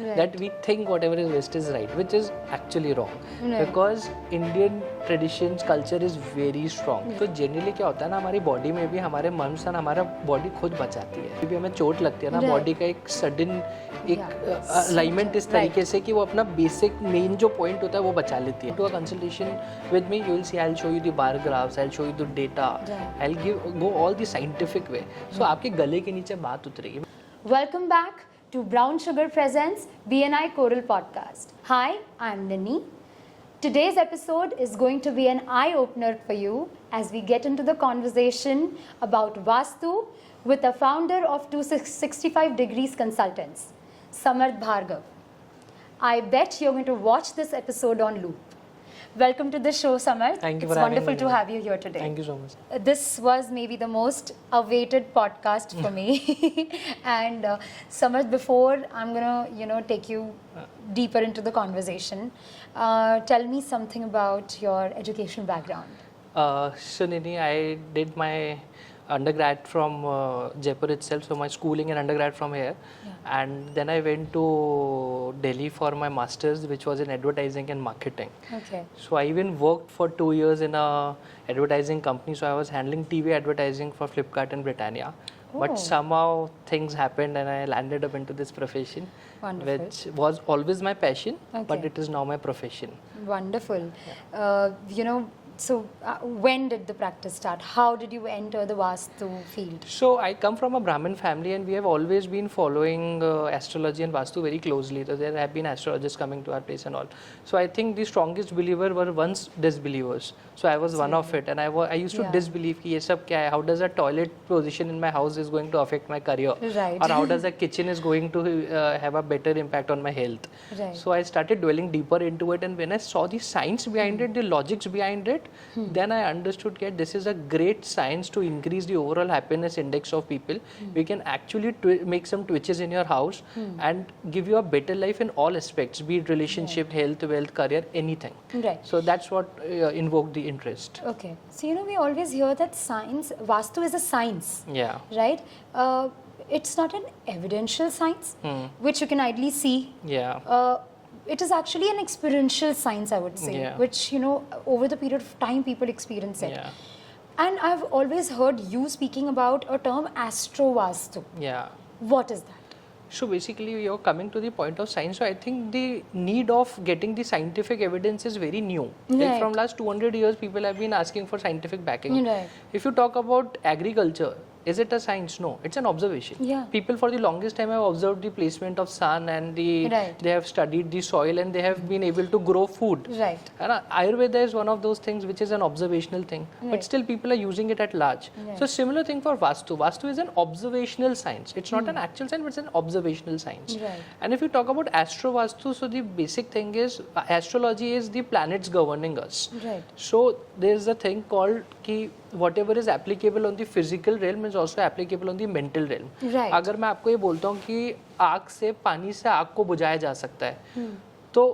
that we think whatever is West is right, which is actually wrong. Because Indian traditions, culture is very strong. तो generally क्या होता है ना, हमारी body में भी हमारे मन से हमारा body खुद बचाती है. क्योंकि हमें चोट लगती है ना, body का एक sudden एक alignment इस तरीके से कि वो अपना basic main जो point होता है वो बचा लेती है. To a consultation with me, you will see I'll show you the bar graphs, I'll show you the data, I'll go all the scientific way. So आपके गले के नीचे बात उतरेगी. Welcome back to Brown Sugar Presents BNI Choral Podcast. Hi, I'm Nini. Today's episode is going to be an eye-opener for you as we get into the conversation about Vastu with the founder of 265 Degrees Consultants, Samarth Bhargav. I bet you're going to watch this episode on loop. Welcome to the show, Samarth. Thank you It's for having wonderful me. to have you here today. Thank you so much. This was maybe the most awaited podcast for me. And Samarth, before I'm gonna, take you deeper into the conversation, tell me something about your education background. So Nini, I did my undergrad from Jaipur itself, so my schooling and undergrad from here, and then I went to Delhi for my masters, which was in advertising and marketing. Okay. So I even worked for 2 years in a advertising company, so I was handling TV advertising for Flipkart and Britannia. But somehow things happened and I landed up into this profession, Wonderful. which was always my passion, but Okay. it is now my profession. Wonderful. So when did the practice start? How did you enter the Vastu field? So I come from a Brahmin family and we have always been following astrology and Vastu very closely. So there have been astrologers coming to our place and all. So I think the strongest believer were once disbelievers. So I was one of it, and I used to disbelieve कि ये सब क्या है? How does a toilet position in my house is going to affect my career? Right. Or how does a kitchen is going to have a better impact on my health? Right. So I started dwelling deeper into it, and when I saw the science behind it, the logics behind it, then I understood that this is a great science to increase the overall happiness index of people. We can actually make some twitches in your house and give you a better life in all aspects, be it relationship, health, wealth, career, anything. Right. So that's what invoked the interest. Okay. So, we always hear that science, Vastu is a science. Yeah. Right? It's not an evidential science, which you can ideally see. Yeah. It is actually an experiential science, I would say, which, over the period of time people experience it. Yeah. And I've always heard you speaking about a term Astrovastu. Yeah. What is that? So basically, you're coming to the point of science. So I think the need of getting the scientific evidence is very new. Like Right. from last 200 years, people have been asking for scientific backing. Right. If you talk about agriculture, is it a science? No, it's an observation. Yeah. People for the longest time have observed the placement of sun and Right. they have studied the soil and they have been able to grow food. Right. And Ayurveda is one of those things which is an observational thing, but Right. still people are using it at large. Right. So similar thing for Vastu. Vastu is an observational science. It's not an actual science, but it's an observational science. Right. And if you talk about Astro Vastu, so the basic thing is astrology is the planets governing us. Right. So there is a thing called कि whatever is applicable on the physical realm is also applicable on the mental realm. Right. अगर मैं आपको ये बोलता हूँ कि आग से पानी से आग को बुझाया जा सकता है, तो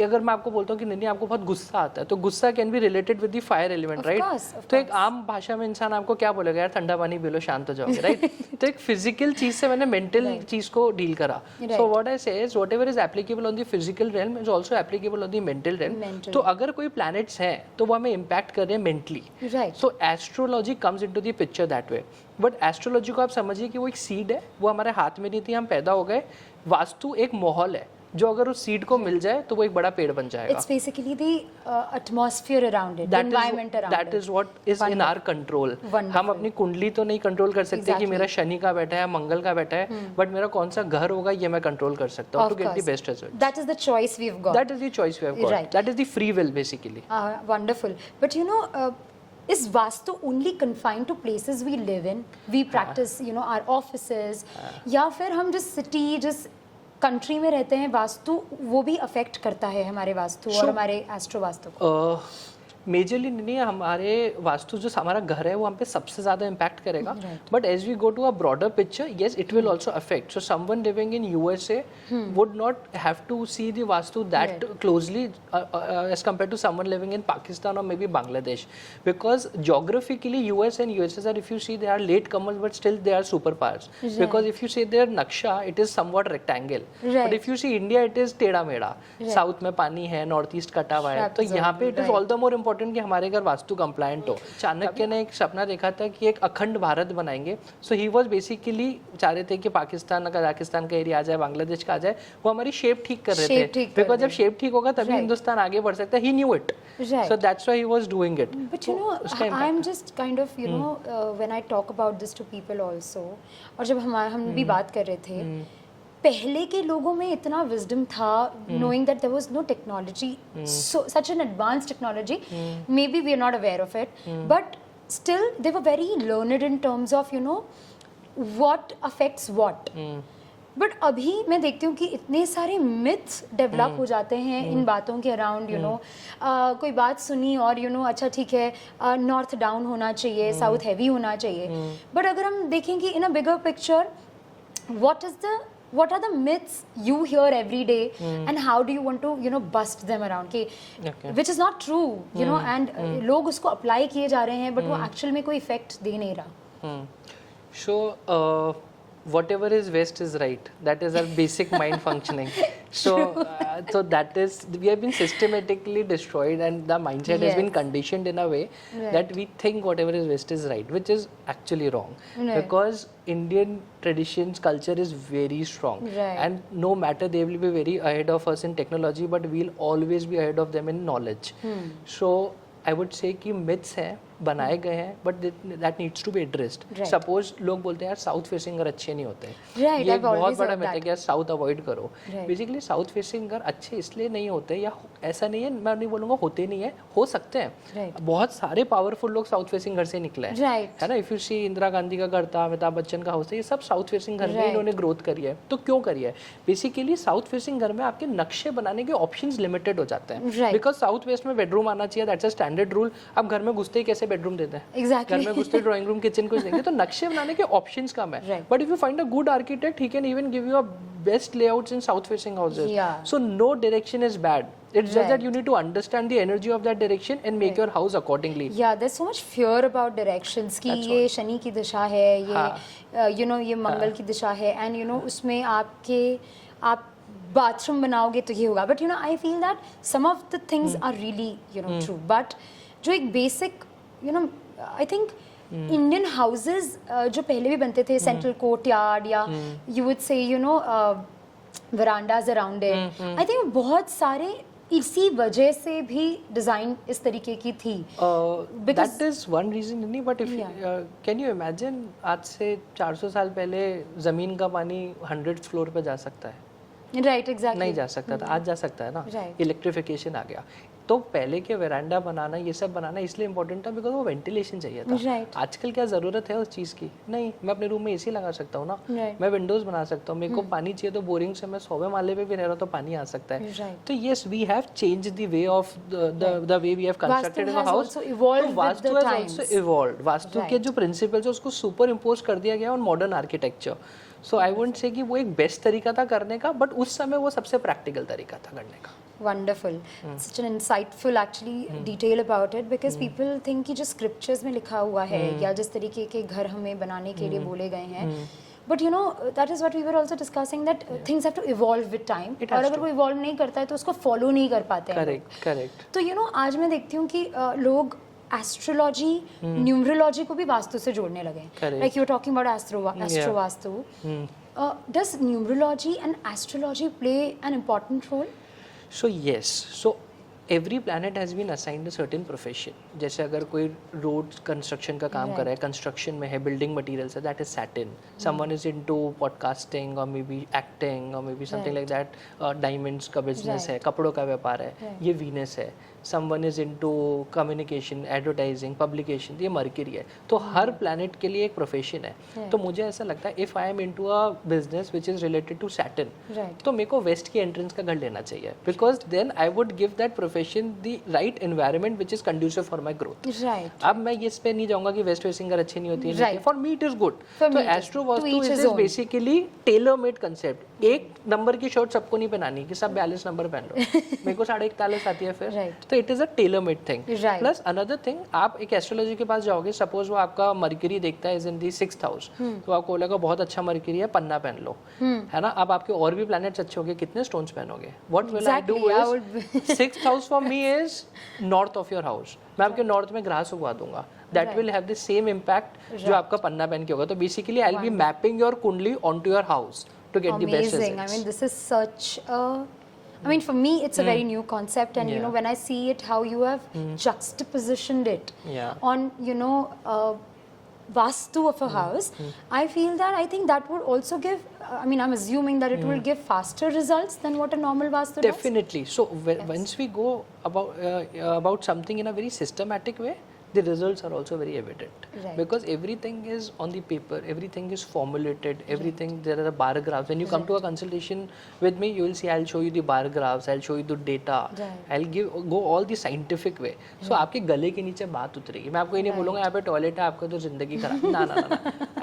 अगर मैं आपको बोलता हूँ कि नहीं आपको बहुत गुस्सा आता है, तो गुस्सा can be related with the fire element, right? तो एक आम भाषा में इंसान आपको क्या बोलेगा, यार ठंडा पानी पी लो शांत हो जाओगे, राइट? तो एक फिजिकल चीज से मैंने मेंटल चीज को डील करा. सो व्हाट आई से is whatever is applicable on the physical realm is also applicable on the mental realm. तो अगर कोई प्लैनेट्स हैं तो वो हमें इम्पैक्ट कर रहे हैं mentally. So astrology comes into the picture that way. But astrology को आप समझिए कि वो एक सीड है, वो हमारे हाथ में नहीं थी, हम पैदा हो गए. वास्तु एक माहौल है जो अगर उस सीड को मिल जाए तो वो एक बड़ा पेड़ बन जाएगा. It's basically the atmosphere around it, the environment around it. That is what is in our control. हम अपनी कुंडली तो नहीं कंट्रोल कर सकते कि मेरा शनि का बैठा है, मंगल का बैठा है, बट मेरा कौन सा घर होगा ये मैं कंट्रोल कर सकता हूँ to get the best result. That is the choice we've got. That is the choice we have got. Right. That is the free will basically. Wonderful. But is Vastu only confined to places we live in? We practice, our offices, या फिर हम जिस city, जिस country में रहते हैं, वास्तु वो भी अफेक्ट करता है हमारे वास्तु और हमारे एस्ट्रो वास्तु को? मेजरली नहीं है, हमारे वास्तु जो हमारा घर है वो हम पे सबसे ज़्यादा इम्पैक्ट करेगा, but as we go to a broader picture yes it will also affect. So someone living in USA would not have to see the vastu that closely as compared to someone living in Pakistan or maybe Bangladesh, because geographically US and USSR, if you see, they are latecomers but still they are superpowers, because if you see their naksha it is somewhat rectangle, but if you see India it is टेढ़ा मेढ़ा, south में पानी है, north east कटा हुआ है, तो यहाँ पे it is all the more important कि हमारे घर वास्तु कंप्लायंट हो. चाणक्य ने एक सपना देखा था कि एक अखंड भारत बनाएंगे. सो ही वाज बेसिकली चाह रहे थे कि पाकिस्तान कजाकिस्तान का एरिया आ जाए, बांग्लादेश का आ जाए, वो हमारी शेप ठीक कर रहे थे, बिकॉज जब शेप ठीक होगा तभी हिंदुस्तान आगे बढ़ सकता है. He knew it, so that's why he was doing it. But you know I am just kind of you know when I talk about this to people also, और जब हम भी बात कर रहे थे, पहले के लोगों में इतना विजडम था, knowing that there was no technology, such an advanced technology, maybe we are not aware of it, but still they were very learned in terms of you know what affects what. But अभी मैं देखती हूँ कि इतने सारे myths develop हो जाते हैं इन बातों के अराउंड, यू नो कोई बात सुनी और यू नो अच्छा ठीक है नॉर्थ डाउन होना चाहिए, साउथ हैवी होना चाहिए. बट अगर हम देखें कि in a bigger picture what are the myths you hear every day and how do you want to you know bust them around कि which is not true you know and लोग उसको apply किए जा रहे हैं but वो actual में कोई इफेक्ट दे नहीं रहा. So whatever is west is right, that is our basic mind functioning. So that is, we have been systematically destroyed and the mindset has been conditioned in a way that we think whatever is west is right, which is actually wrong, because Indian traditions culture is very strong, and no matter they will be very ahead of us in technology, but we'll always be ahead of them in knowledge. So I would say कि myths हैं, बनाए गए हैं, but that needs to be addressed. Suppose लोग बोलते हैं यार south facing घर अच्छे नहीं होते, ये एक बहुत बड़ा मिथ है कि यार साउथ अवॉइड करो. बेसिकली साउथ फेसिंग घर अच्छे इसलिए नहीं होते, या ऐसा नहीं है, मैं नहीं बोलूँगा होते नहीं है, हो सकते हैं. बहुत सारे पावरफुल लोग साउथ फेसिंग घर से निकले हैं, है ना. If you see Indira Gandhi का घर था, अमिताभ बच्चन का हाउस है, ये सब साउथ फेसिंग घर में इन्होंने ग्रोथ करी है. तो क्यों करी है? बेसिकली साउथ फेसिंग घर में आपके नक्शे बनाने के ऑप्शंस लिमिटेड हो जाते हैं, बिकॉज साउथ वेस्ट में बेडरूम आना चाहिए, दैट्स अ स्टैंडर्ड रूल. आप घर में घुसते ही कैसे बेडरूम देते हैं, घर में घुसते ड्राइंग रूम किचन कुछ देंगे, तो नक्शे बनाने के ऑप्शंस कम है. But if you find a good architect, he can even give you a best layouts in south facing houses. So no direction is bad, it's just that you need to understand the energy of that direction and make your house accordingly. Yeah, there's so much fear about directions कि ये शनि की दिशा है, ये you know ये मंगल की दिशा है, and you know उसमें आप बाथरूम बनाओगे तो ये होगा. But you know I feel that some of the things are really you know true, but जो एक basic you know I think Indian houses जो पहले भी बनते थे, central courtyard या you would say you know verandas around it, I think बहुत सारे इसी वजह से भी डिजाइन इस तरीके की थी. That is one reason नहीं, but if can you imagine आज से 400 साल पहले जमीन का पानी 100th फ्लोर पे जा सकता है? राइट एग्जैक्टली नहीं जा सकता था, आज जा सकता है ना. इलेक्ट्रिफिकेशन आ गया. तो पहले के वेरांडा बनाना, ये सब बनाना इसलिए इम्पोर्टेंट था बिकॉज वो वेंटिलेशन चाहिए था. आजकल क्या जरूरत है उस चीज़ की? नहीं, मैं अपने रूम में एसी लगा सकता हूँ ना, मैं विंडोज बना सकता हूँ. मेरे को पानी चाहिए तो बोरिंग से मैं 100वें माले पे भी रह रहा हूँ तो पानी आ सकता है. तो yes, we have change the way of the way we have constructed our house. Vastu has also evolved. Vastu के जो प्रिंसिपल्स है उसको सुपर इम्पोज कर दिया गया on modern architecture. So I wouldn't say कि वो एक बेस्ट तरीका था करने का, बट उस समय वो सबसे प्रैक्टिकल तरीका था करने का. Wonderful. Such an insightful actually detail about it, because people think कि जो scriptures में लिखा हुआ है या जिस तरीके के घर हमें बनाने के लिए बोले गए हैं, but you know that is what we were also discussing, that things have to evolve with time. और अगर वो evolve नहीं करता है तो उसको follow नहीं कर पाते हैं. Correct. तो you know आज मैं देखती हूँ कि लोग एस्ट्रोलॉजी, न्यूमरोलॉजी को भी वास्तु से जोड़ने लगे. Like you are talking about astro vastu. Does numerology and astrology play an important role? So yes, so every planet has been assigned a certain profession. जैसे अगर कोई रोड कंस्ट्रक्शन का काम कर रहा है, कंस्ट्रक्शन में है, बिल्डिंग मटीरियल्स है, that is Saturn. Someone is into podcasting और मे बी एक्टिंग और may be something like that. Diamonds का बिजनेस है, कपड़ों का व्यापार है, ये वीनस है. Someone is into communication, advertising, publication, ये मरकरी है। तो हर प्लैनेट के लिए एक प्रोफेशन है। तो मुझे ऐसा लगता है if I am into a business which is related to Saturn, तो मेरे को वेस्ट की एंट्रेंस का घर लेना चाहिए, because then I would give that profession the right environment which is conducive for my growth. अब मैं इस पे नहीं जाऊंगा कि वेस्ट फेसिंग घर अच्छी नहीं होती है, for me it is good. तो astro vastu is basically tailor made concept. एक नंबर की शर्ट सबको नहीं पहनानी कि सब 42 नंबर पहन लो, मेरे को 41.5 आती है फिर, तो it is a tailor made thing. Plus another thing, आप एक एस्ट्रोलॉजी के पास जाओगे, सपोज वो आपका मरकरी देखता है is in the 6th house, तो आपको बोलेगा बहुत अच्छा मरकरी है, पन्ना पहन लो, है ना। अब आपके और भी प्लैनेट्स अच्छे होंगे, कितने स्टोन्स पहनोगे? What will I do is 6th house for me is north of your house, मैं आपके नॉर्थ में ग्रास उगा दूंगा, that will have the same impact जो आपका पन्ना पहन के होगा। तो basically I will be mapping your kundli onto your house to get the best results. I mean, this is such a, I mean, for me, it's a very new concept, and you know, when I see it, how you have juxtapositioned it on, you know, vastu of a house, I feel that I think that would also give, I mean, I'm assuming that it will give faster results than what a normal vastu does. Definitely. So once we go about something in a very systematic way, the results are also very evident, because everything is on the paper, everything is formulated, everything, there are bar graphs. When you come to a consultation with me, you will see I'll show you the bar graphs, I'll show you the data, I'll go all the scientific way. So आपके गले के नीचे बात उतरेगी। मैं आपको ये नहीं बोलूँगा यहाँ पे टॉयलेट है, आपका तो जिंदगी खराब, ना ना ना,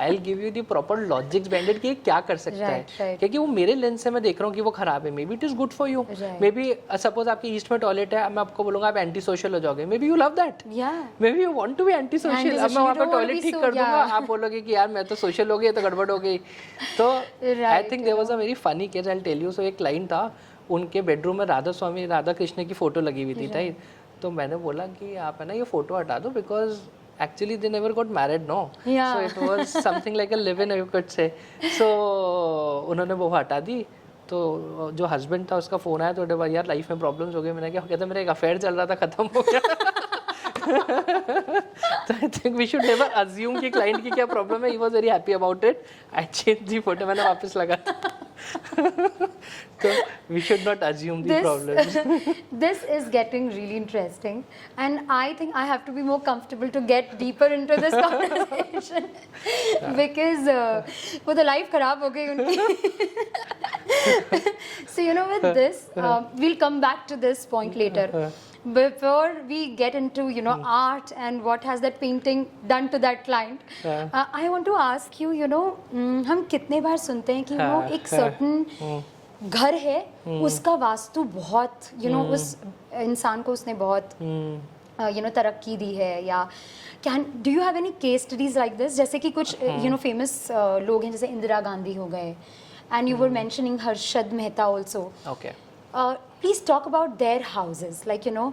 I'll give you the proper logics behind कि क्या कर सकता है, क्योंकि वो मेरे लेंस से मैं देख रहा हूँ कि वो खराब है, maybe it is good for you, maybe suppose आपके ईस्ट में टॉयलेट है, मैं आपको बोलूँगा आप एंटी सोशल हो जाओगे, maybe you love that, maybe you want to be anti-social, अब मैं वहाँ पे टॉयलेट ठीक कर दूंगा, आप बोलोगे कि यार मैं तो सोशल हो गई तो गड़बड़ हो गई। तो I think there was a very funny case, I will tell you. So एक क्लाइंट था, उनके बेडरूम में राधा स्वामी राधा कृष्ण की फोटो लगी हुई थी, राइट। तो मैंने बोला कि आप है ना ये फोटो हटा दो, because actually they never got married, no, so it was something like a live-in, you could say. So उन्होंने वो हटा दी। तो जो हस्बैंड था उसका फोन आया, तो यार लाइफ में प्रॉब्लम्स हो गए। मैंने क्या कहता, मेरा एक अफेयर चल रहा था, खत्म हो गया। So I think we should never assume कि client की क्या problem है। He was very happy about it. I changed the photo, मैंने वापस लगा। So we should not assume the problems. This is getting really interesting, and I think I have to be more comfortable to get deeper into this conversation because वो तो life खराब हो गई उनकी। So you know, with this, we'll come back to this point later. Before we get into, you know, art and what has that painting done to that client, I want to ask you, you know, हम कितने बार सुनते हैं कि वो एक certain घर है, उसका वास्तु बहुत, you know, उस इंसान को उसने बहुत you know तरक्की दी है, या do you have any case studies like this? जैसे कि कुछ you know famous लोग हैं, जैसे इंदिरा गांधी हो गए, and you were mentioning Harshad Mehta also. Okay. Please talk about their houses, like you know,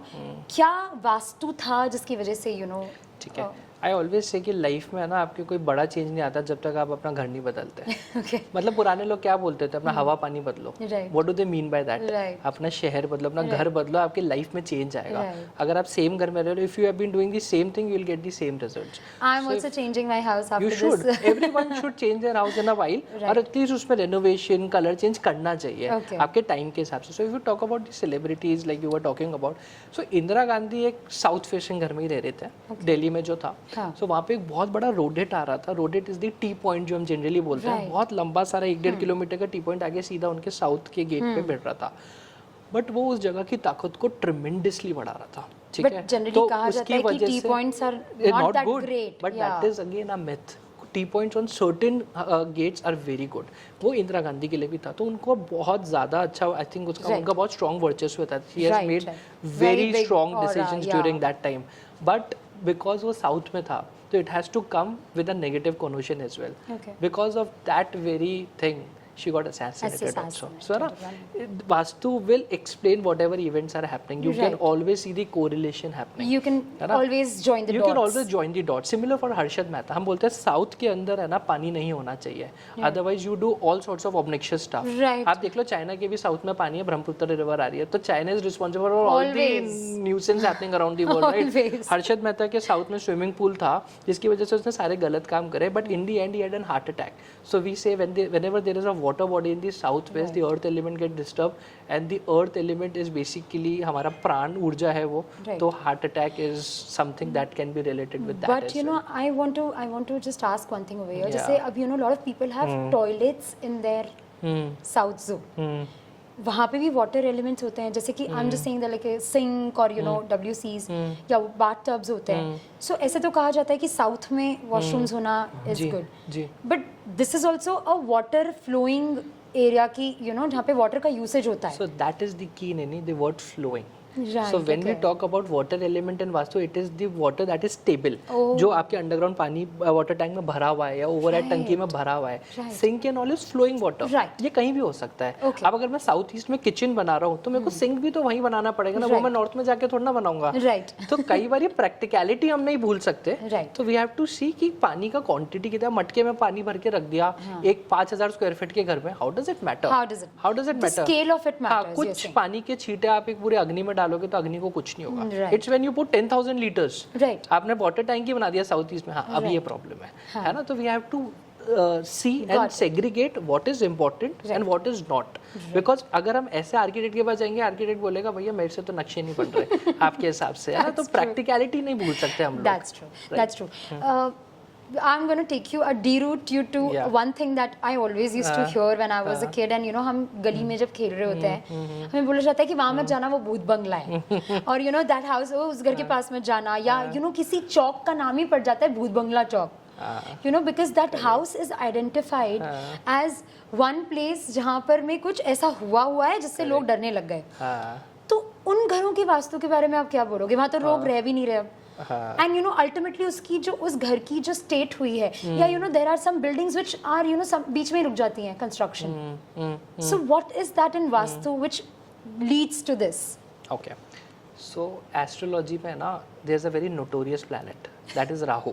क्या वास्तु था जिसकी वजह से you know. ठीक है। आई ऑलवेज से कि लाइफ में है ना आपके कोई बड़ा चेंज नहीं आता जब तक आप अपना घर नहीं बदलते। Okay. मतलब पुराने लोग क्या बोलते थे, अपना हवा पानी बदलो। What do they mean by that? अपना शहर बदलो, अपना घर बदलो, आपकी लाइफ में चेंज आएगा। अगर आप सेम घर में रह रहे हो, if you have been doing the same thing, you will get the same results. I am also changing my house after this. You should, everyone should change their house in a while, और at least उसमें renovation, colour change करना चाहिए आपके time के हिसाब से। So if you talk about the celebrities like you were talking about, so Indira Gandhi एक south facing घर में ही रह रहे थे, दिल्ली में जो था। सो वहाँ पे बहुत बड़ा रोडेट आ रहा था। रोडेट इज द टी पॉइंट जो हम जनरली बोलते हैं, बहुत लंबा सारा 1-1.5 किलोमीटर का टी पॉइंट आगे सीधा उनके साउथ के गेट पे बैठ रहा था। बट वो उस जगह की ताकत को ट्रेमेंडसली बढ़ा रहा था, ठीक है। तो उसकी वजह से T points are not that great, but that is again a myth. T points on certain gates are very good. वो इंदिरा गांधी के लिए भी था, तो उनको बहुत ज़्यादा अच्छा, आई थिंक उनका बहुत स्ट्रॉन्ग वर्चस्व था। She has made very strong decisions during that time, but because वो साउथ में था, so it has to come with a negative connotation as well. Because of that very thing, she got assassinated also. So Vastu will explain whatever events are happening. You can always see the correlation happening. You can always join the dots. You can always join the dots. Similar for Harshad Mehta. हम बोलते हैं south के अंदर है ना पानी नहीं होना चाहिए, otherwise you do all sorts of obnoxious stuff. आप देख लो चाइना के भी साउथ में पानी है, ब्रह्मपुत्र रिवर आ रही है, तो China is responsible for all the nuisance happening around the world, right. Harshad Mehta के साउथ में स्विमिंग पूल था जिसकी वजह से उसने सारे गलत काम करे, but in the end he had an heart attack. So we say whenever there is a water body in the southwest, the earth element get disturbed, and the earth element is basically हमारा प्राण ऊर्जा है वो, तो heart attack is something that can be related with that. But you know, I want to just ask one thing over here. जैसे अब you know, a lot of people have toilets in their south zone. वहाँ पे भी water elements होते हैं, जैसे कि I am just saying that like sink और यू नो WCs या बाथ टब्स होते हैं. सो ऐसे तो कहा जाता है कि साउथ में वॉशरूम्स होना is good, but this is also a water flowing area की, यू नो, जहाँ पे वाटर का यूसेज होता है. So that is the key, Nini, the word flowing. Right, so when we talk about water element in vastu, it is the water that is stable. जो आपके underground पानी water tank में भरा हुआ है या ओवरहेड टंकी में भरा हुआ है. Sink and all is flowing water. ये कहीं भी हो सकता है. अब अगर मैं साउथ ईस्ट में किचन बना रहा हूँ तो मेरे को सिंक भी तो वहीं बनाना पड़ेगा ना, वो मैं नॉर्थ में जाके थोड़ा ना बनाऊंगा. तो कई बार ये प्रैक्टिकलिटी हम नहीं भूल सकते. तो वी हैव टू सी कि पानी का क्वांटिटी कितना. मटके में पानी भर के रख दिया एक 5000 स्क्वायर फीट के घर में, how does it matter? How does it matter? Scale of it matters. कुछ पानी के छींटे आप एक पूरे अग्नि में डालोगे तो अग्नि को कुछ नहीं होगा. It's when you put 10,000 litres. आपने वाटर टैंक ही बना दिया साउथ ईस्ट में. हाँ, अब ये प्रॉब्लम है ना. तो we have to see and segregate what is important and what is not. Because अगर हम ऐसे आर्किटेक्ट के पास जाएंगे, आर्किटेक्ट बोलेगा भैया मेरे से तो नक्शे नहीं बन रहे आपके हिसाब से, है ना. तो प्रैक्टिकलिटी नहीं भूल सकते हम लोग. That's true. I'm going to take you deroute you to one thing that I always used to hear when I was a kid, and you know, हम गली में जब खेल रहे होते हैं हमें बोला जाता है कि वहाँ मत जाना, वो भूत बंगला है. और you know that house, उस घर के पास मत जाना, या you know किसी चौक का नाम ही पड़ जाता है भूत बंगला चौक. You know, because that house is identified as one place जहाँ पर में कुछ ऐसा हुआ है जिससे लोग डरने लग गए. तो उन घरों की वास्तु के बारे में आप क्या बोलोगे? वहाँ तो लोग रह भी नहीं रहे अब. एंड यू नो अल्टीमेटली उसकी जो उस घर की जो स्टेट हुई है, या you know there are some buildings which are you know सब बीच में रुक जाती हैं construction. So what is that in vastu which leads to this? Okay, so astrology में ना there is a very notorious planet, that is Rahu.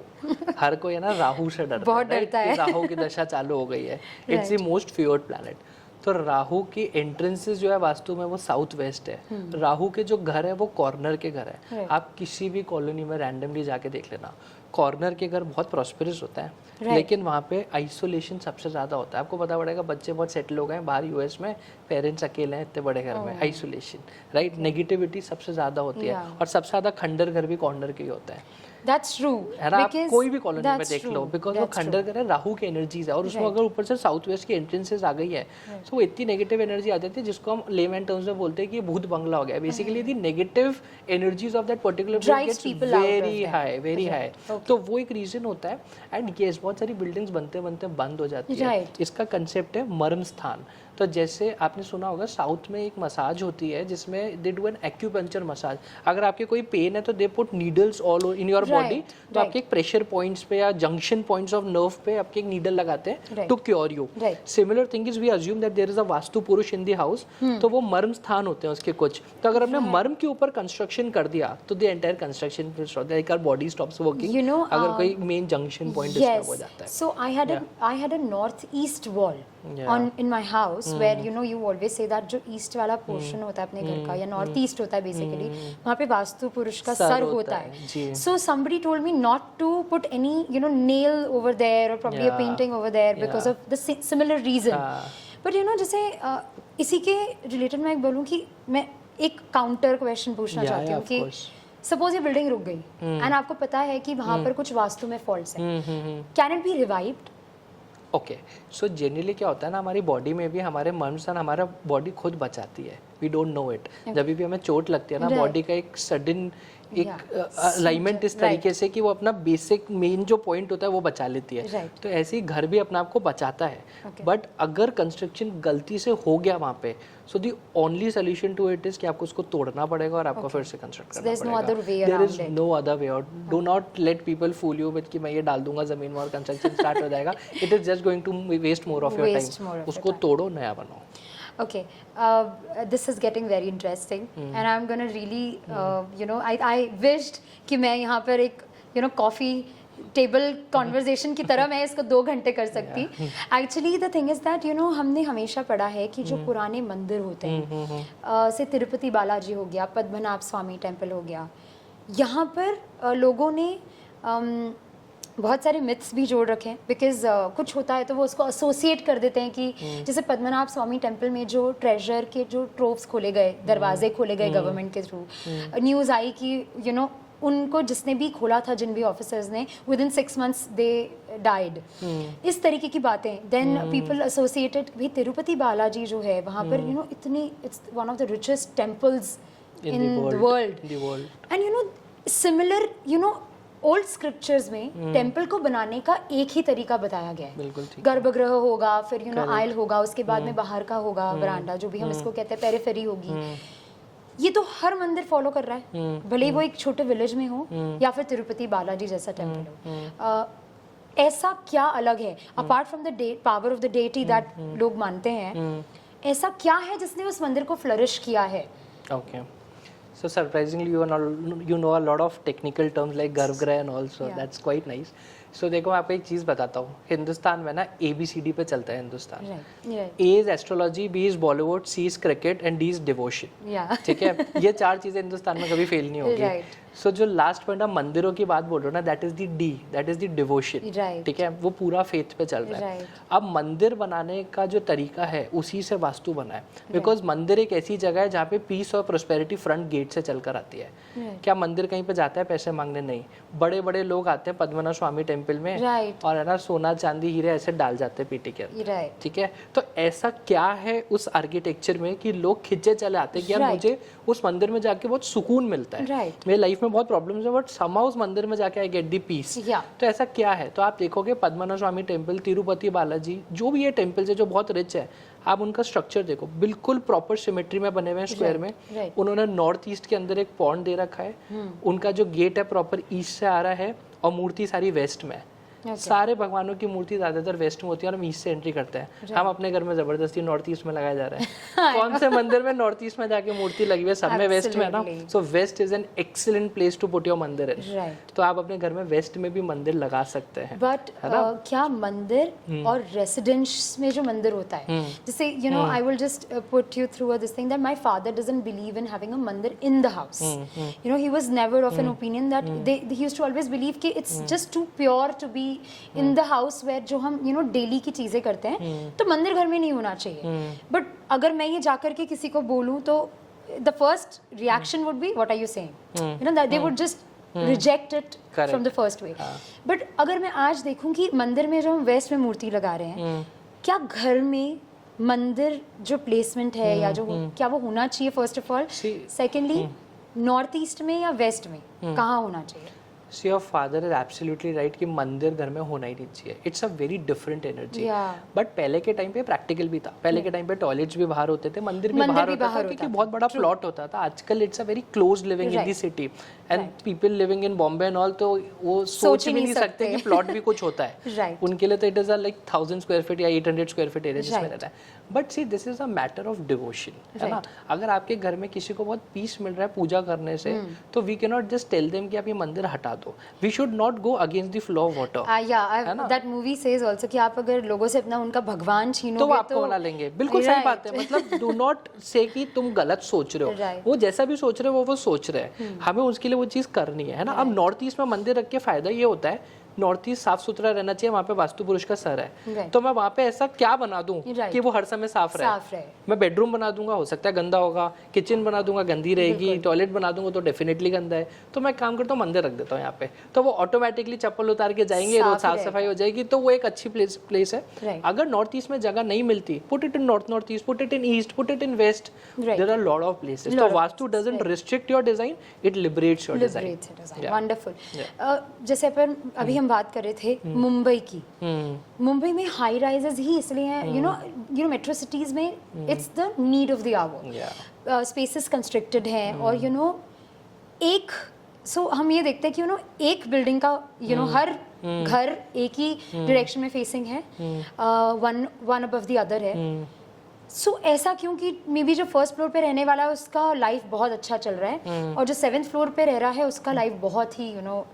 हर कोई है ना राहु से डरता है. बहुत डरता है. राहु की दशा चालू हो गई है. It's the most feared planet. तो राहु की एंट्रेंसेस जो है वास्तु में वो साउथ वेस्ट है. राहु के जो घर है वो कॉर्नर के घर है. आप किसी भी कॉलोनी में रैंडमली जाके देख लेना, कॉर्नर के घर बहुत प्रॉस्पेरस होता है, लेकिन वहाँ पे आइसोलेशन सबसे ज़्यादा होता है. आपको पता पड़ेगा बच्चे बहुत सेटल हो गए हैं बाहर यूएस में, पेरेंट्स अकेले हैं इतने बड़े घर में. Isolation, right. नेगेटिविटी सबसे ज़्यादा होती है, और सबसे ज़्यादा खंडर घर भी कॉर्नर के ही होता है. That's true. आप कोई भी कॉलोनी में देख लो, बिकॉज वो खंडर घर है, राहु की एनर्जीज है, और उसमें अगर ऊपर से साउथ वेस्ट की एंट्रेंसेस आ गई है तो वो इतनी नेगेटिव एनर्जी आ जाती है जिसको हम लेमैन टर्म्स में बोलते हैं कि ये भूत बंगला हो गया. Basically the negative energies of that particular place gets very high. तो वो एक रीजन होता है. एंड यस, बहुत सारी बिल्डिंग्स बनते बनते बंद हो जाती है. इसका कंसेप्ट है मर्म स्थान. तो जैसे आपने सुना होगा साउथ में एक मसाज होती है जिसमें they do an acupuncture massage. अगर आपके कोई पेन है तो they put needles all in your body. तो आपके एक प्रेशर पॉइंट्स पे या जंक्शन पॉइंट्स ऑफ नर्व पे आपके एक नीडल लगाते हैं to cure you. Similar thing is we assume that there is a vastu purush in the house. तो वो मर्म स्थान होते हैं उसके कुछ. तो अगर हमने मर्म के ऊपर कंस्ट्रक्शन कर दिया तो the entire construction like our body stops working. अगर कोई मेन जंक्शन पॉइंट डिस्टर्ब हो जाता है. So I had a north east wall on in my house where you know you always say that जो east वाला portion होता है अपने घर का, या नॉर्थ ईस्ट होता है बेसिकली, वहाँ पे वास्तु पुरुष का सर होता है. so somebody told me not to put any you know nail over there or probably a painting over there because of the similar reason. but you know जैसे इसी के रिलेटेड मैं एक बोलूँ कि मैं एक काउंटर क्वेश्चन पूछना चाहती हूँ कि सपोज ये बिल्डिंग रुक गई एंड आपको पता है कि वहाँ पर कुछ वास्तु में फॉल्ट्स हैं, can it be revived? Okay, so generally क्या होता है ना, हमारी बॉडी में भी हमारे मन से हमारा बॉडी खुद बचाती है. We don't know it. जब भी हमें चोट लगती है ना, बॉडी का एक सडन एक अलाइनमेंट इस तरीके से कि वो अपना बेसिक मेन जो पॉइंट होता है वो बचा लेती है. तो ऐसे ही घर भी अपने आप को बचाता है. बट अगर कंस्ट्रक्शन गलती से हो गया वहाँ पे, so the only solution to it is कि आपको उसको तोड़ना पड़ेगा और आपको फिर से कंस्ट्रक्ट करना पड़ेगा. There is no other way out. Do not let people fool you with कि मैं ये डाल दूंगा जमीन में और कंस्ट्रक्शन स्टार्ट हो जाएगा. It is just going to waste more of your time. उसको तोड़ो, नया बनाओ. Okay, this is getting very interesting, and I'm gonna really, you know, I wished कि मैं यहाँ पर एक, you know, coffee table conversation की तरह मैं इसको 2 घंटे कर सकती. Actually, the thing is that you know हमने हमेशा पढ़ा है कि जो पुराने मंदिर होते हैं, से तिरुपति बालाजी हो गया, पद्मनाभ स्वामी टेम्पल हो गया, यहाँ पर लोगों ने बहुत सारे मिथ्स भी जोड़ रखे हैं बिकॉज कुछ होता है तो वो उसको एसोसिएट कर देते हैं कि जैसे पद्मनाभ स्वामी टेम्पल में जो ट्रेजर के जो ट्रोव्स खोले गए, दरवाजे खोले गए गवर्नमेंट के थ्रू, न्यूज़ आई कि उनको जिसने भी खोला था, जिन भी ऑफिसर्स ने, with in 6 months they died. इस तरीके की बातें। देन पीपल एसोसिएटेड, भाई तिरुपति बालाजी जो है वहाँ पर इतनी, it's one of the richest temples in the world, and similar old scriptures में टेम्पल को बनाने का एक ही तरीका बताया गया है। गर्भगृह होगा, फिर आयल होगा, उसके बाद में बाहर का होगा वरांडा, जो भी हम इसको कहते हैं, पेरिफेरी होगी। ये तो हर मंदिर फॉलो कर रहा है, भले वो एक छोटे विलेज में हो या फिर तिरुपति बालाजी जैसा टेम्पल हो। ऐसा क्या अलग है apart from the power of the deity that लोग मानते हैं? ऐसा क्या है जिसने उस मंदिर को फ्लरिश किया है? Okay. So surprisingly, you know a lot of technical terms like गर्भगृह and all, so that's quite nice. So देखो मैं आपको एक चीज़ बताता हूँ, हिंदुस्तान में ना ABCD पे चलता है Hindustan. A is astrology, B is Bollywood, C is cricket and D is devotion। ठीक है, ये 4 चीज़ें हिंदुस्तान में कभी फेल नहीं होगी। सो जो लास्ट पॉइंट आप मंदिरों की बात बोल रहे हो ना, that is the D, that is the devotion. ठीक है, वो पूरा फेथ पे चल रहा है। अब मंदिर बनाने का जो तरीका है उसी से वास्तु बना है, बिकॉज मंदिर एक ऐसी जगह है जहाँ पे पीस और प्रोस्पेरिटी फ्रंट गेट से चलकर आती है। क्या मंदिर कहीं पे जाता है पैसे मांगने? नहीं। बड़े बड़े लोग आते हैं पद्मनाभ स्वामी टेम्पल में और है ना सोना चांदी हीरे ऐसे डाल जाते हैं पीटी के अंदर। ठीक है, तो ऐसा क्या है उस आर्किटेक्चर में कि लोग खिंचे चले आते हैं कि यार मुझे उस मंदिर में जाके बहुत सुकून मिलता है। मेरी लाइफ में बहुत प्रॉब्लम्स है बट समहाउ उस मंदिर में जाके आई गेट दी पीस। तो ऐसा क्या है? तो आप देखोगे पद्मनाभ स्वामी टेम्पल, तिरुपति बालाजी, जो भी ये टेम्पल्स है जो बहुत रिच है, आप उनका स्ट्रक्चर देखो, बिल्कुल प्रॉपर सिमेट्री में बने हुए हैं, स्क्वायर में। उन्होंने नॉर्थ ईस्ट के अंदर एक पॉन्ड दे रखा है, उनका जो गेट है प्रॉपर ईस्ट से आ रहा है और मूर्ति सारी वेस्ट में है। सारे भगवानों की मूर्ति ज्यादातर वेस्ट में होती है और हम ईस्ट से एंट्री करते हैं। हम अपने घर में जबरदस्ती नॉर्थ ईस्ट में लगाए जा रहे हैं। कौन से मंदिर में नॉर्थ ईस्ट में जाके मूर्ति लगी हुई है? सब में वेस्ट में है ना। So west is an excellent place to put your mandir in. तो आप अपने घर में वेस्ट में भी मंदिर लगा सकते हैं। बट क्या मंदिर और रेसिडेंस में जो मंदिर होता है, जैसे I will just put you through this thing that my father doesn't believe in having a mandir in the house. He was never of an opinion that he used to always believe कि it's just too pure to be in the house where जो हम daily की चीजें करते हैं, तो मंदिर घर में नहीं होना चाहिए। बट अगर मैं ये जाकर के किसी को बोलूं तो the first reaction would be what are you saying, that they would just reject it from the first way. But अगर मैं आज देखूं कि मंदिर में जो हम वेस्ट में मूर्ति लगा रहे हैं, क्या घर में मंदिर जो प्लेसमेंट है या जो क्या वो होना चाहिए first of all? Secondly, north east में या वेस्ट में कहाँ होना चाहिए? So your father is absolutely right कि मंदिर घर में होना ही नहीं चाहिए। It's a very different energy. But पहले के टाइम पे प्रैक्टिकल भी था। पहले के टाइम पे टॉयलेट्स भी बाहर होते थे, मंदिर भी बाहर होता था क्योंकि बहुत बड़ा प्लॉट होता था। आजकल it's a very close living in the city and people living in Bombay and all, तो वो सोच भी नहीं सकते कि प्लॉट भी कुछ होता है। उनके लिए तो it is like 1000 square feet या 800 स्क्वायर फीट एरिया जिसमें रहता है। But see this is a matter of devotion, है ना। अगर आपके घर में किसी को बहुत पीस मिल रहा है पूजा करने से, तो we can not just tell them कि आप ये मंदिर हटा दो। We should not go against the flow of water. That movie says also कि आप अगर लोगों से अपना उनका भगवान छीनोगे तो वो आपको बना लेंगे। बिल्कुल सही बात है। मतलब डू नॉट से कि तुम गलत सोच रहे हो, वो जैसा भी सोच रहे हो वो सोच रहे हैं, हमें उसके लिए वो चीज करनी है ना। अब नॉर्थ ईस्ट में मंदिर रख के फायदा ये होता है, नॉर्थ ईस्ट साफ सुथरा रहना चाहिए, वहाँ पे वास्तु पुरुष का सर है, तो मैं वहाँ पे ऐसा क्या बना दूं कि वो हर समय साफ रहे। मैं बेडरूम बना दूंगा, हो सकता है गंदा होगा, किचन बना दूंगा गंदी रहेगी, टॉयलेट बना दूंगा तो डेफिनेटली गंदा है, तो मैं काम करता हूँ मंदिर रख देता हूँ यहाँ पे, तो वो ऑटोमेटिकली चप्पल उतार के जाएंगे, रोज साफ सफाई हो जाएगी, तो वो एक अच्छी प्लेस है। अगर नॉर्थ ईस्ट में जगह नहीं मिलती, put it in north east, put it in east, put it in west, there are lot of places. तो vastu doesn't restrict your design, it liberates your design. Wonderful. जैसे अपन अभी हम बात कर रहे थे मुंबई की, मुंबई में हाई राइजेस ही इसलिए हैं, यू नो मेट्रो सिटीज में it's the need of the hour, spaces constricted हैं और एक हम ये देखते हैं कि एक बिल्डिंग का हर घर एक ही डायरेक्शन में फेसिंग है, वन अबव द अदर है। ऐसा क्यों कि मे बी जो फर्स्ट फ्लोर पे रहने वाला है उसका लाइफ बहुत अच्छा चल रहा है और जो 7th फ्लोर पे रह रहा है उसका लाइफ बहुत ही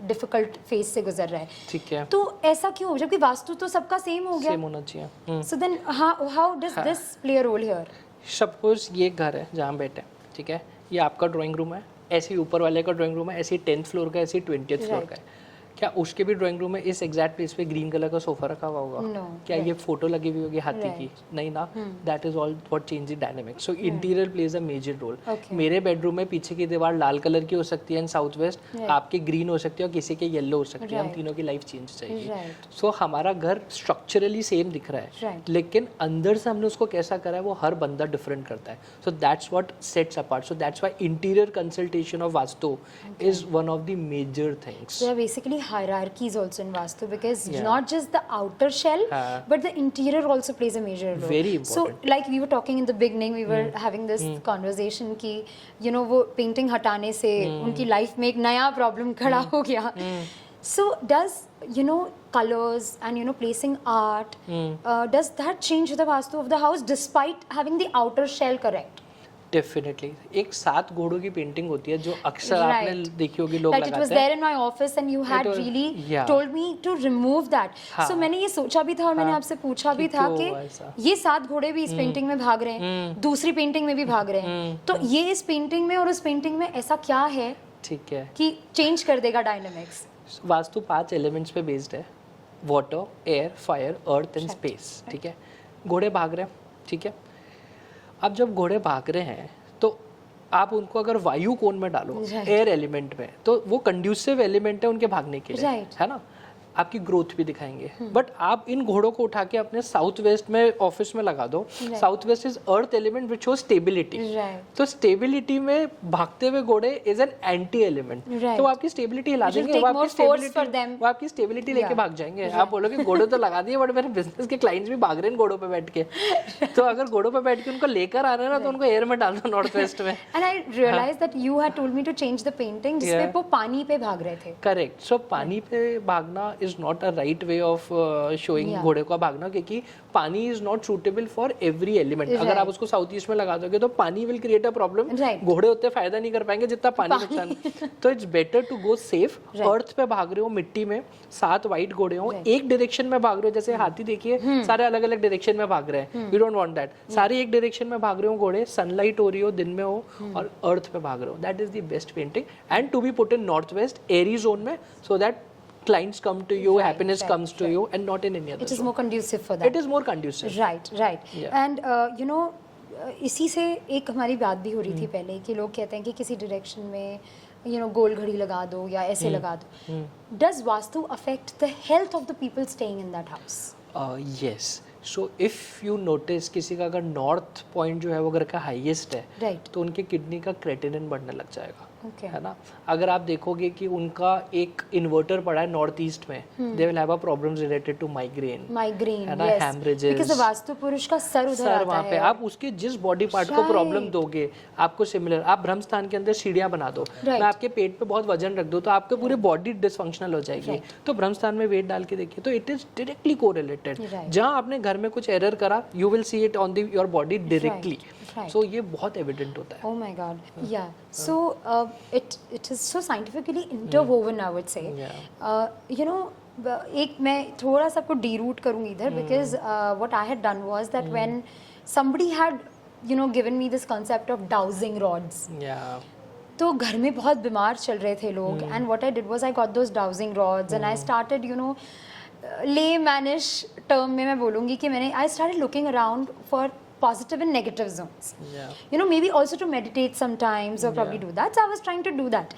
डिफिकल्ट फेज से गुजर रहा है। ठीक है, तो ऐसा क्यों, जबकि वास्तु तो सबका सेम हो गया, सेम होना चाहिए। So then how does this play a role here? Suppose ये घर है जहाँ बैठे, ठीक है, ये आपका ड्राइंग रूम है, ऐसे ही ऊपर वाले का ड्राइंग रूम है, ऐसे ही 10th फ्लोर का, ऐसे ही 20th फ्लोर का है। क्या उसके भी ड्राइंग रूम में इस एग्जैक्ट प्लेस पे ग्रीन कलर का सोफा रखा हुआ होगा? No, क्या right. ये फोटो लगी हुई होगी हाथी की? Right. नहीं ना, that is all what change the dynamics. So interior plays a major role. Okay. मेरे बेडरूम में पीछे की दीवार लाल कलर की हो सकती है इन साउथ वेस्ट, Right. आपके ग्रीन हो सकती है और किसी के येलो हो सकती है. हम Right. तीनों की लाइफ चेंज चाहिए. Right. सो हमारा घर स्ट्रक्चरली सेम दिख रहा है, Right. लेकिन अंदर से हमने उसको कैसा करा है वो हर बंदा डिफरेंट करता है. So that's what sets apart. So that's why interior consultation of vastu is one of the major things. There are basically hierarchies also in Vastu because Yeah. not just the outer shell, but the interior also plays a major role. Very So, important. like we were talking in the beginning, we were having this conversation कि you know वो painting हटाने से उनकी life में एक नया problem खड़ा हो गया. So does you know colors and you know placing art, does that change the Vastu of the house despite having the outer shell correct? Definitely. एक 7 घोड़ों की पेंटिंग होती है जो अक्सर Right. आपने देखी होगी लोग Like it was लगाते there हैं. in my office and you had was- really yeah. told me to remove that. हाँ. So मैंने ये सोचा भी था और मैंने हाँ. आपसे पूछा भी कि था क्यों कि ऐसा? ये 7 घोड़े भी इस पेंटिंग में भाग रहे हैं, दूसरी पेंटिंग में भी भाग रहे हैं, तो ये इस पेंटिंग में और उस पेंटिंग में ऐसा क्या है ठीक है. कि चेंज कर देगा डायनामिक्स? वास्तु 5 एलिमेंट्स पे बेस्ड है. Water, air, fire, earth and space. ठीक है. घोड़े भाग रहे हैं. ठीक है. अब जब घोड़े भाग रहे हैं तो आप उनको अगर वायु कोण में डालो, Right. एयर एलिमेंट में, तो वो कंड्यूसिव एलिमेंट है उनके भागने के लिए. Right. है ना. आपकी ग्रोथ भी दिखाएंगे. बट आप इन घोड़ों को उठा के अपने साउथ वेस्ट में ऑफिस में लगा दो. South west is earth element which show stability. Right. तो स्टेबिलिटी में भागते हुए घोड़े is an anti element. Right. तो वो आपकी स्टेबिलिटी हिला It will देंगे. take वो आपकी more force for stability them. वो आपकी स्टेबिलिटी लेके Yeah. भाग जाएंगे. आप बोलोगे घोड़े तो लगा दिए बट मेरे बिजनेस के क्लाइंट्स भी भाग रहे हैं घोड़ों पे बैठ के. तो अगर घोड़ों पे बैठ के उनको लेकर आ रहे हैं ना तो उनको एयर में डाल दो नॉर्थ वेस्ट में. And I realized that you had told me to change the painting जिसमें Yeah. वो पानी पे भाग रहे थे. करेक्ट. सो पानी पे भागना is not a right way of showing Yeah. घोड़े का भागना, क्योंकि पानी is not suitable for every element. अगर Right. आप उसको साउथ ईस्ट में लगा दोगे तो पानी will create a problem. Right. घोड़े उतने फायदा नहीं कर पाएंगे जितना पानी नुकसान. तो it's better to go safe. Right. Earth पे भाग रहे हो, मिट्टी में 7 वाइट घोड़े हो, Right. एक डायरेक्शन में भाग रहे हो. जैसे हाथी देखिए सारे अलग अलग डायरेक्शन में भाग रहे हैं. We don't want that. सारे एक डायरेक्शन में भाग रहे हो घोड़े, सनलाइट हो रही हो दिन में हो और अर्थ पे भाग रहे हो. That is the best painting and to be put in north west area zone में, so that clients come to you, Right, happiness right, comes to you and not in any other It is zone. more conducive for that. It is more conducive. Right, right. Yeah. And you know इसी से एक हमारी बात भी हो रही थी पहले कि लोग कहते हैं कि किसी डायरेक्शन में you know गोल घड़ी लगा दो या ऐसे लगा दो. Does Vastu affect the health of the people staying in that house? Yes. So if you notice किसी का अगर नॉर्थ पॉइंट जो है वो घर का हाईएस्ट है, Right. तो उनके किडनी का क्रेटिनिन बढ़ने लग जाएगा. Okay. है ना. अगर आप देखोगे कि उनका एक इन्वर्टर पड़ा है नॉर्थ ईस्ट में, they will have a problems related to migraine. Migraine, है ना, yes. hemorrhages. Because the vastu पुरुष का सर उधर सर आता वहाँ पे है. आप उसके जिस बॉडी पार्ट को Right. प्रॉब्लम दोगे आपको सिमिलर. आप ब्रह्मस्थान के अंदर सीढ़ियाँ बना दो, Right. मैं आपके पेट पे बहुत वजन रख दो तो आपके पूरे बॉडी डिसफंक्शनल हो जाएगी. Right. तो ब्रह्मस्थान में वेट डाल के देखिए तो it is directly correlated. Right. जहाँ आपने घर में कुछ एरर करा you will see it on the your body directly. Right. So ये बहुत एविडेंट होता है. Oh my God. Yeah. So it is so scientifically interwoven, I would say. Yeah. You know, एक मैं थोड़ा सा आपको deroot करूँगी इधर because what I had done was that when somebody had you know given me this concept of dowsing rods. Yeah. तो घर में बहुत बीमार चल रहे थे लोग and what I did was I got those dowsing rods and I started you know laymanish term में मैं बोलूँगी कि मैंने I started looking around for positive and negative zones. Yeah. You know, maybe also to meditate sometimes or probably do that. So I was trying to do that.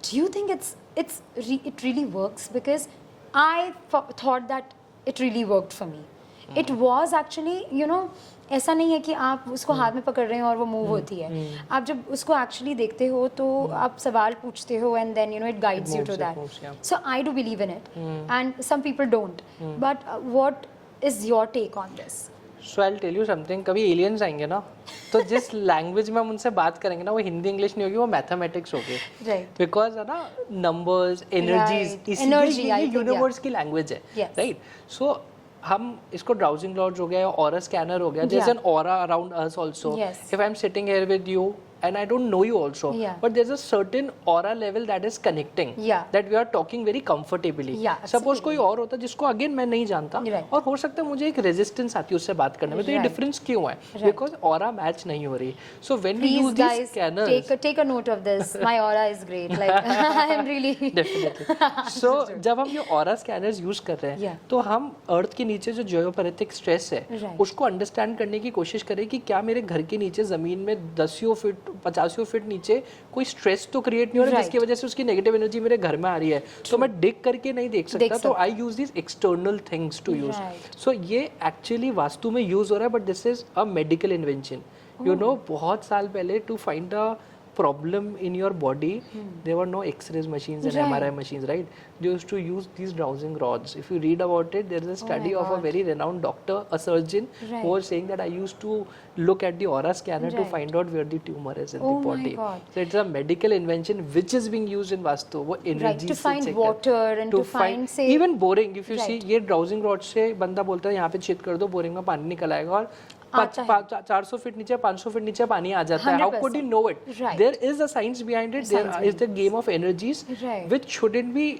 Do you think it really works? Because I thought that it really worked for me. It was actually, you know, ऐसा नहीं है कि आप उसको हाथ में पकड़ रहे हैं और वो मूव होती है. आप जब उसको एक्चुअली देखते हो तो आप सवाल पूछते हो and then you know it guides you to that. moves, yeah. So I do believe in it and some people don't. But what is your take on this? So I tell you something. कभी aliens आएंगे ना तो जिस language में हम उनसे बात करेंगे ना वो हिंदी इंग्लिश नहीं होगी, वो मैथमेटिक्स होगी. Right. बिकॉज है ना नंबर्स एनर्जीज Right. इसीलिए Energy, I ये think, यूनिवर्स की लैंग्वेज है. Yes. राइट. सो हम इसको ड्राउजिंग लॉर्ड्स हो गया, ऑरा स्कैनर हो गया. There is Yeah. An aura around us also. Yes. If I am sitting here with you and I don't know you also, Yeah. but there's a certain aura level that is connecting, Yeah. that we are talking very comfortably. Yeah, Suppose absolutely. कोई और होता जिसको again मैं नहीं जानता, Right. और हो सकता है मुझे एक रेजिस्टेंस आती है उससे बात करने में, तो ये Right. डिफरेंस क्यों है? Right. बिकॉज ऑरा मैच नहीं हो रही. So when we Please use this guys, scanners, take a note of this. My aura is great. Like I'm really. Definitely. So जब हम ये ऑरा स्कैनर्स यूज कर रहे हैं, Yeah. तो हम अर्थ के नीचे जो जियोपैथिक स्ट्रेस है, Right. उसको अंडरस्टैंड करने की कोशिश करें कि क्या मेरे घर के नीचे जमीन में 10 फीट 50 फीट नीचे कोई स्ट्रेस तो क्रिएट नहीं हो रहा Right. जिसकी वजह से उसकी नेगेटिव एनर्जी मेरे घर में आ रही है. तो मैं डिग करके नहीं देख सकता, तो I use this external things to use. Right. So ये एक्चुअली वास्तु में यूज हो रहा है, but this is a medical invention. You know, बहुत साल पहले to find a problem in your body, there were no x-rays machines and Right. MRI machines, right? They used to use these dowsing rods. If you read about it, there is a study of a very renowned doctor, a surgeon, Right. who was saying that I used to look at the aura scanner to Right. find out where the tumor is in Oh the my body. God. So it's a medical invention which is being used in Vastu. वो Right, energy to से find check कर- water and to find, say- even boring. If you Right. see, ये dowsing rod से बंदा बोलता है यहाँ पे छेद कर दो, बोरिंग में पानी निकल आएगा, और आता है। 400 फीट नीचे 500 फीट नीचे पानी आ जाता है. How could you know it? Right. There is a science behind it. There Science is the game of energies, Right. which shouldn't be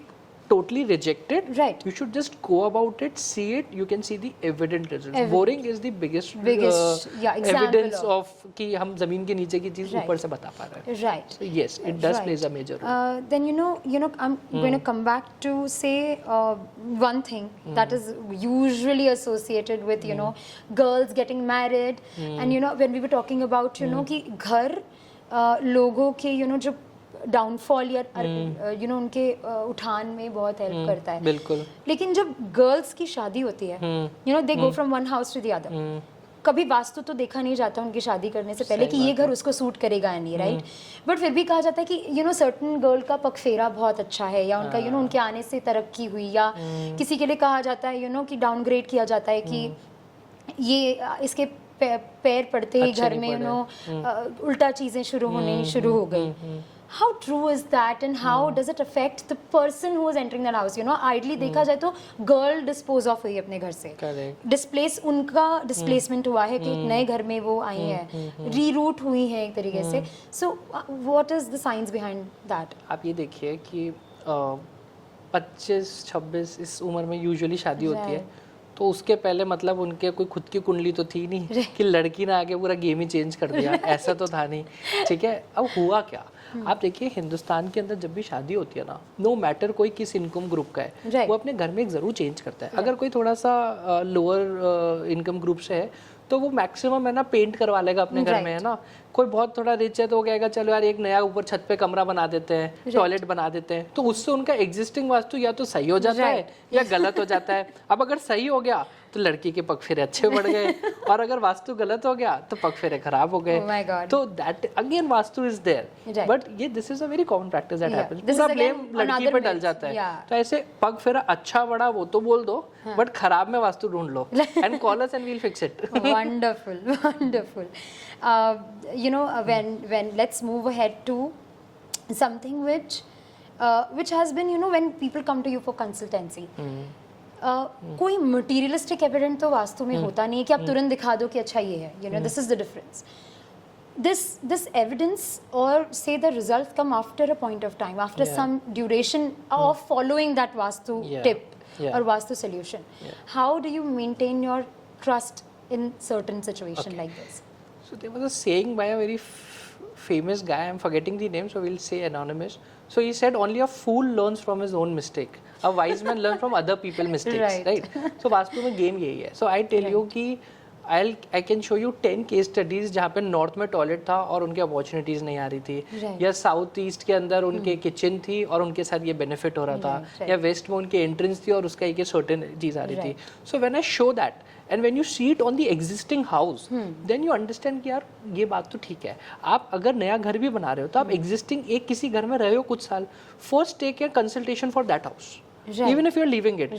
totally rejected. Right. You should just go about it, see it. You can see the evident results. Evident. Boring is the biggest example evidence of- of कि हम जमीन के नीचे की चीज Right. ऊपर से बता पा रहे हैं. Right. So yes, it does Right. plays a major role. Then I'm going to come back to say one thing that is usually associated with girls getting married, and when we were talking about कि घर लोगों के जो downfall या उनके उठान में बहुत हेल्प करता है. बिल्कुल. लेकिन जब गर्ल्स की शादी होती है, they go from one house to the other, कभी वास्तु तो देखा नहीं जाता उनकी शादी करने से पहले कि ये घर उसको सूट करेगा या नहीं, राइट? बट फिर भी कहा जाता है कि सर्टन गर्ल का पगफेरा बहुत अच्छा है, या उनका उनके आने से तरक्की हुई, या किसी के लिए कहा जाता है कि डाउनग्रेड किया जाता है कि ये इसके पैर पड़ते ही घर में उल्टा चीजें शुरू होने शुरू हो गई. How true is that, and how does it affect the person who is entering that house? Ideally देखा जाए तो गर्ल डिस्पोज ऑफ हुई अपने घर से, उनका डिस्प्लेसमेंट हुआ है कि एक नए घर में वो आई है, रीरूट हुई है एक तरीके से. सो what is the science behind that? आप ये देखिए कि 25-26 इस उम्र में यूजुअली शादी होती है, तो उसके पहले मतलब उनके कोई खुद की कुंडली तो थी नहीं कि लड़की ना आके पूरा गेम ही चेंज कर दिया. ऐसा तो था नहीं. ठीक है, अब हुआ क्या? आप देखिए, हिंदुस्तान के अंदर जब भी शादी होती है ना, नो मैटर कोई किस इनकम ग्रुप का है, वो अपने घर में एक जरूर चेंज करता है. अगर कोई थोड़ा सा लोअर इनकम ग्रुप से है, तो वो मैक्सिमम है ना पेंट करवा लेगा अपने घर में, है ना. कोई बहुत थोड़ा रिच है तो वो कहेगा चलो यार एक नया ऊपर छत पे कमरा बना देते हैं, टॉयलेट बना देते हैं. तो उससे उनका एग्जिस्टिंग वास्तु या तो सही हो जाता है या गलत हो जाता है. अब अगर सही हो गया तो लड़की के पगफेरे अच्छे बढ़ गए, और अगर वास्तु गलत हो गया तो पगफेरे खराब हो गए. तो that again vastu is there, but ये this is a very common practice that happens. पूरा ब्लेम लड़की पे डल जाता है. तो ऐसे पगफेरा अच्छा बड़ा वो तो बोल दो, बट खराब में वास्तु ढूंढ लो and call us and we will fix it. Wonderful. When let's move ahead to something which has been when people come to you for consultancy. कोई मटीरियलिस्टिक एविडेंट तो वास्तु में होता नहीं है कि आप तुरंत दिखा दो कि अच्छा ये है. This is the difference. This evidence, or say the results, come after a point of time, after some duration of following that vastu tip or vastu solution. How do you maintain your trust in certain situation like this? So there was a saying by a very famous guy, I'm forgetting the name, so we'll say anonymous. So he said only a fool learns from his own mistake. A wise man learns from other people's mistakes, right? So vastu में game यही है. So I tell you कि I can show you 10 case studies जहाँ पे north में toilet था और उनके अपॉर्चुनिटीज नहीं आ रही थी, या साउथ ईस्ट के अंदर उनके किचन थी और उनके साथ ये बेनिफिट हो रहा था, या वेस्ट में उनके एंट्रेंस थी और उसका एक सर्टेन चीज आ रही थी. So when I show that and when you see it on the existing house, then you understand कि यार ये बात तो ठीक है. आप अगर नया घर भी बना रहे हो तो आप एग्जिस्टिंग एक किसी घर में रहे हो कुछ साल, first take a consultation for that house. Even if you're leaving it,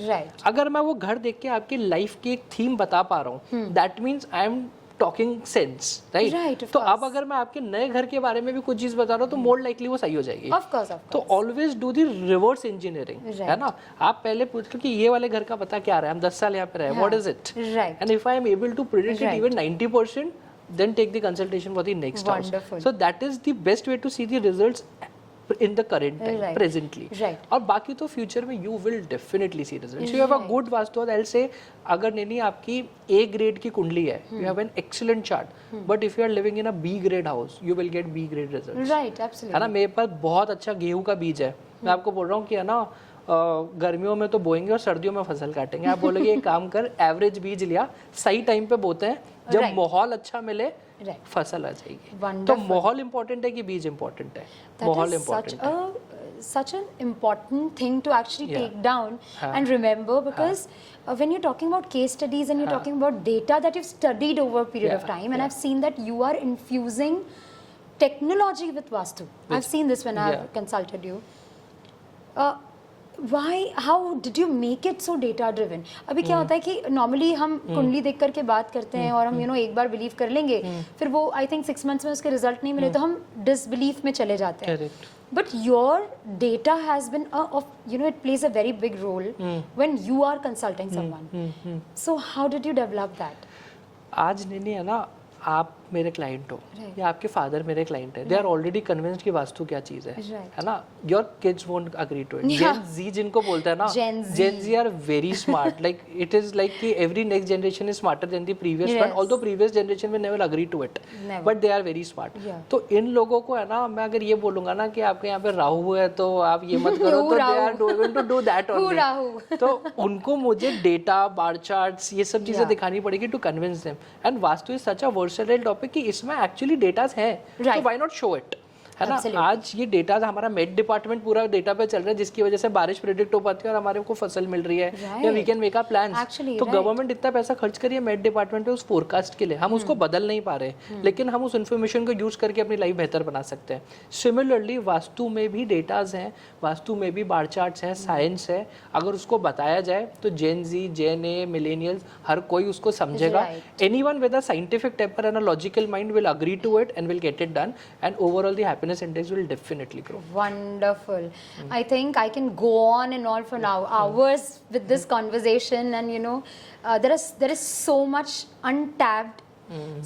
अगर मैं वो घर देख के आपकी लाइफ की एक थीम बता पा रहा हूँ, that means I am talking sense, right? तो अब अगर मैं आपके नए घर के बारे में भी कुछ चीज बता रहा हूँ तो मोर लाइकली वो सही हो जाएगी. Of course. तो always do the reverse engineering, है ना. आप पहले पूछ लो कि ये वाले घर का पता क्या रहा है, हम 10 साल यहाँ पे रहे, what is it, and if I am able to predict it even 90%, then take the consultation for the next Wonderful. house. So that is the best way to see the results in the current time, Right. presently. Right. और बाकी तो future में you will definitely see results. You have a good vastu, I'll say, अगर नहीं आपकी A grade की कुंडली है, you have an excellent chart. But if you are living in a B grade house, you will get B grade results. Right, absolutely. है ना, मेरे पास बहुत अच्छा गेहूं का बीज है, मैं आपको बोल रहा हूँ कि है ना गर्मियों में तो बोएंगे और सर्दियों में फसल काटेंगे. आप बोलोगे एक काम कर, एवरेज बीज लिया, सही टाइम पे बोते हैं, जब Right. माहौल अच्छा मिले Right. फसल आ जाएगी. Wonderful. तो माहौल इम्पोर्टेंट है कि बीज इम्पोर्टेंट है? That माहौल is इम्पोर्टेंट है. such an important thing to actually Yeah. take down हाँ. and remember, because when you're talking about case studies and you're हाँ. talking about data that you've studied over a period of Yeah. time, and Yeah. I've seen that you are infusing technology with Vastu. I've seen this when I've Yeah. consulted you. Why? How did you make it so data driven? अभी क्या होता है कि normally हम कुंडली देख करके बात करते हैं और हम एक बार believe कर लेंगे, फिर वो I think 6 months में उसके result नहीं मिले तो हम disbelief में चले जाते हैं. Correct. But your data has been it plays a very big role when you are consulting someone. So how did you develop that? आज नहीं है ना, आप मेरे क्लाइंट हो Right. या आपके फादर मेरे क्लाइंट है, दे आर ऑलरेडी कन्विंस्ड कि वास्तु क्या चीज है. Right. है ना, your kids won't agree to it. Yeah. Gen Z जिनको बोलते हैं ना, Gen Z. Gen Z are very smart. Like it is like कि every next generation is smarter than the previous one, Yes. Although previous generation will never agree to it, Never. But they are very smart. Yeah. तो इन लोगों को है ना, मैं अगर ये बोलूंगा ना कि आपके यहाँ पे राहु है तो आप ये मत करो, Who तो they Rahu? Are going to do that Who only. Rahu? तो उनको मुझे डेटा, बार चार्ट्स, ये सब चीजें Yeah. दिखानी पड़ेगी to convince them. And vastu is such a versatile topic कि इसमें एक्चुअली डेटास है, तो Right. Why not show it. है ना, Absolutely. आज ये डेटा हमारा मेड डिपार्टमेंट पूरा डेटा पे चल रहा है, जिसकी वजह से बारिश प्रेडिक्ट हो पाती है और हमारे को फसल मिल रही है, या we can make our plans. Actually, तो right. गवर्नमेंट इतना पैसा खर्च करिए मेड डिपार्टमेंट पे उस फोरकास्ट के लिए, हम उसको बदल नहीं पा रहे, लेकिन हम उस इन्फॉर्मेशन को यूज करके अपनी लाइफ बेहतर बना सकते हैं. सिमिलरली वास्तु में भी डेटाज हैं, वास्तु में भी बार चार्ट्स हैं, साइंस है. अगर उसको बताया जाए तो जेन जी, जेन ए, मिलेनियल्स, हर कोई उसको समझेगा. Right. Anyone with a scientific temper and a logical mind will agree to it and will get it done, and overall the happiness index will definitely grow. Wonderful. I think I can go on and on for now, hours with this conversation, and there is so much untapped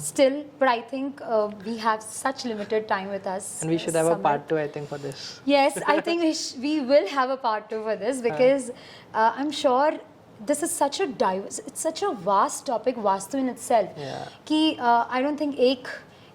still, but I think we have such limited time with us. And we should have a Samar. part 2, I think, for this. Yes, I think we will have a part 2 for this, because I'm sure this is such a diverse, it's such a vast topic, Vastu in itself. Yeah. कि I don't think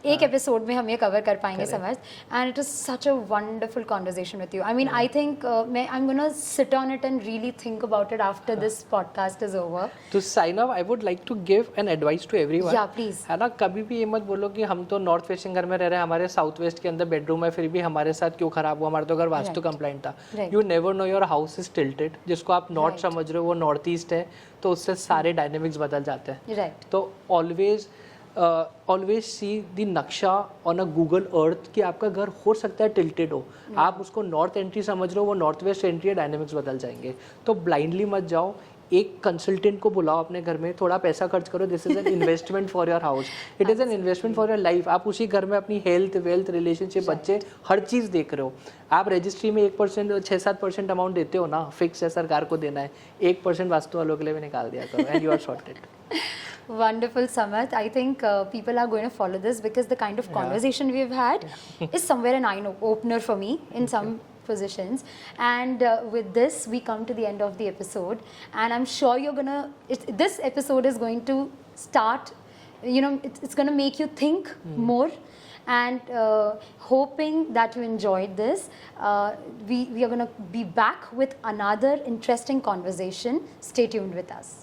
एक episode में हम ये cover कर पाएंगे समझ. And it is such a wonderful conversation with you. I mean I think मैं I am gonna sit on it and really think about it after this podcast is over. To sign off, I would like to give an advice to everyone. Yeah, please. है ना, कभी भी ये मत बोलो कि हम तो नॉर्थ फेसिंग घर में रह रहे हैं, हमारे साउथ वेस्ट के अंदर बेडरूम है, फिर भी हमारे साथ क्यों खराब हुआ, हमारा तो घर वास्तु Right. कंप्लाइंट था. Right. You never know your house is tilted. जिसको आप नॉर्थ Right. समझ रहे हो वो नॉर्थ ईस्ट है, तो उससे सारे डायनेमिक्स बदल जाते हैं. राइट. तो ऑलवेज सी द नक्शा ऑन अ गूगल अर्थ कि आपका घर हो सकता है टिल्टेड हो. आप उसको नॉर्थ एंट्री समझ रहे हो, वो नॉर्थ वेस्ट एंट्री है, डायनेमिक्स बदल जाएंगे. तो ब्लाइंडली मत जाओ, एक कंसल्टेंट को बुलाओ अपने घर में, थोड़ा पैसा खर्च करो. This is an investment for your house, it is an investment for your life. आप उसी घर में अपनी हेल्थ, वेल्थ, रिलेशनशिप, बच्चे, हर चीज़ देख रहे हो. आप रजिस्ट्री में 1%, 6-7% अमाउंट देते हो ना, फिक्स है, सरकार को देना है. 1% वास्तु वालों के लिए भी निकाल दिया करो, and you are sorted. Wonderful, Samarth. I think people are going to follow this, because the kind of conversation we've had is somewhere an eye-opener for me in some positions. And with this, we come to the end of the episode. And I'm sure you're going to... This episode is going to start... it's going to make you think more. And hoping that you enjoyed this. We are going to be back with another interesting conversation. Stay tuned with us.